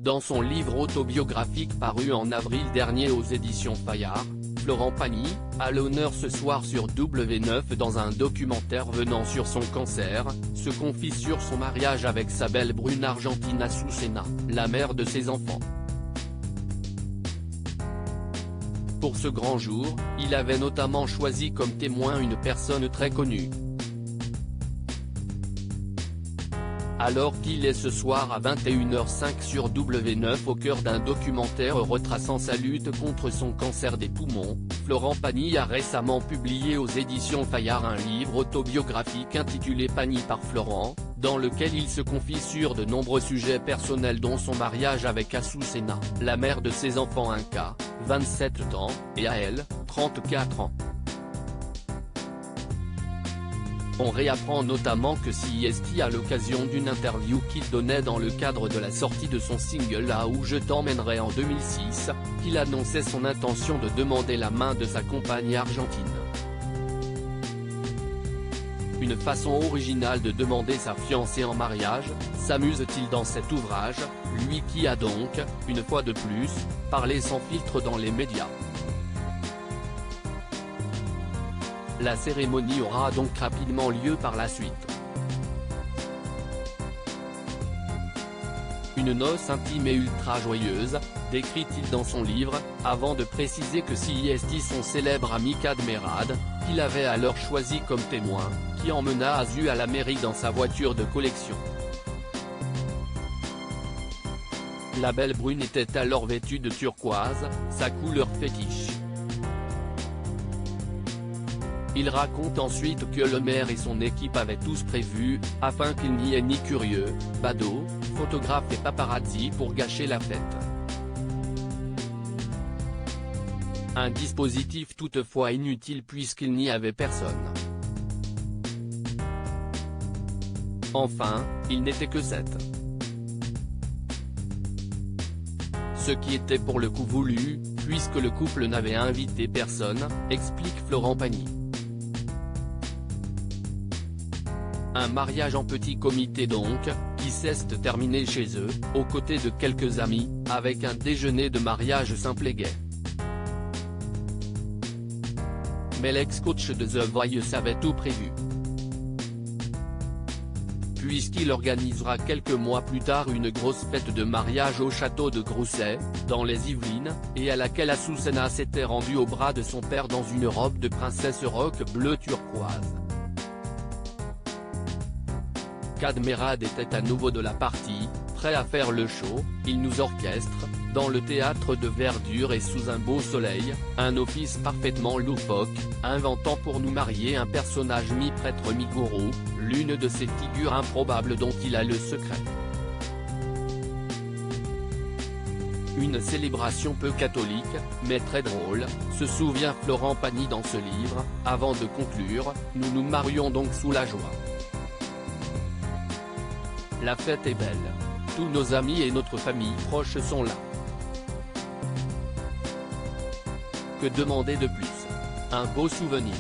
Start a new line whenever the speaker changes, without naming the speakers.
Dans son livre autobiographique paru en avril dernier aux éditions Fayard, Florent Pagny, à l'honneur ce soir sur W9 dans un documentaire venant sur son cancer, se confie sur son mariage avec sa belle brune argentine Azucena, la mère de ses enfants. Pour ce grand jour, il avait notamment choisi comme témoin une personne très connue. Alors qu'il est ce soir à 21h05 sur W9 au cœur d'un documentaire retraçant sa lutte contre son cancer des poumons, Florent Pagny a récemment publié aux éditions Fayard un livre autobiographique intitulé Pagny par Florent, dans lequel il se confie sur de nombreux sujets personnels dont son mariage avec Azucena, la mère de ses enfants Inca, 27 ans, et Ael, 34 ans. On réapprend notamment que CIST à l'occasion d'une interview qu'il donnait dans le cadre de la sortie de son single Là où je t'emmènerai en 2006, qu'il annonçait son intention de demander la main de sa compagne argentine. Une façon originale de demander sa fiancée en mariage, s'amuse-t-il dans cet ouvrage, lui qui a donc, une fois de plus, parlé sans filtre dans les médias. La cérémonie aura donc rapidement lieu par la suite. Une noce intime et ultra joyeuse, décrit-il dans son livre, avant de préciser que CIST son célèbre ami Kad Merad, qu'il avait alors choisi comme témoin, qui emmena Azu à la mairie dans sa voiture de collection. La belle brune était alors vêtue de turquoise, sa couleur fétiche. Il raconte ensuite que le maire et son équipe avaient tous prévu, afin qu'il n'y ait ni curieux, badauds, photographes et paparazzi pour gâcher la fête. Un dispositif toutefois inutile puisqu'il n'y avait personne. Enfin, il n'était que 7. Ce qui était pour le coup voulu, puisque le couple n'avait invité personne, explique Florent Pagny. Un mariage en petit comité donc, qui s'est terminé chez eux, aux côtés de quelques amis, avec un déjeuner de mariage simple et gai. Mais l'ex-coach de The Voice avait tout prévu. Puisqu'il organisera quelques mois plus tard une grosse fête de mariage au château de Grousset, dans les Yvelines, et à laquelle Azucena s'était rendue au bras de son père dans une robe de princesse rock bleu turquoise. Kad Merad était à nouveau de la partie, prêt à faire le show, il nous orchestre, dans le théâtre de verdure et sous un beau soleil, un office parfaitement loufoque, inventant pour nous marier un personnage mi-prêtre mi-gourou, l'une de ces figures improbables dont il a le secret. Une célébration peu catholique, mais très drôle, se souvient Florent Pagny dans ce livre, avant de conclure, nous nous marions donc sous la joie. La fête est belle. Tous nos amis et notre famille proche sont là. Que demander de plus? Un beau souvenir.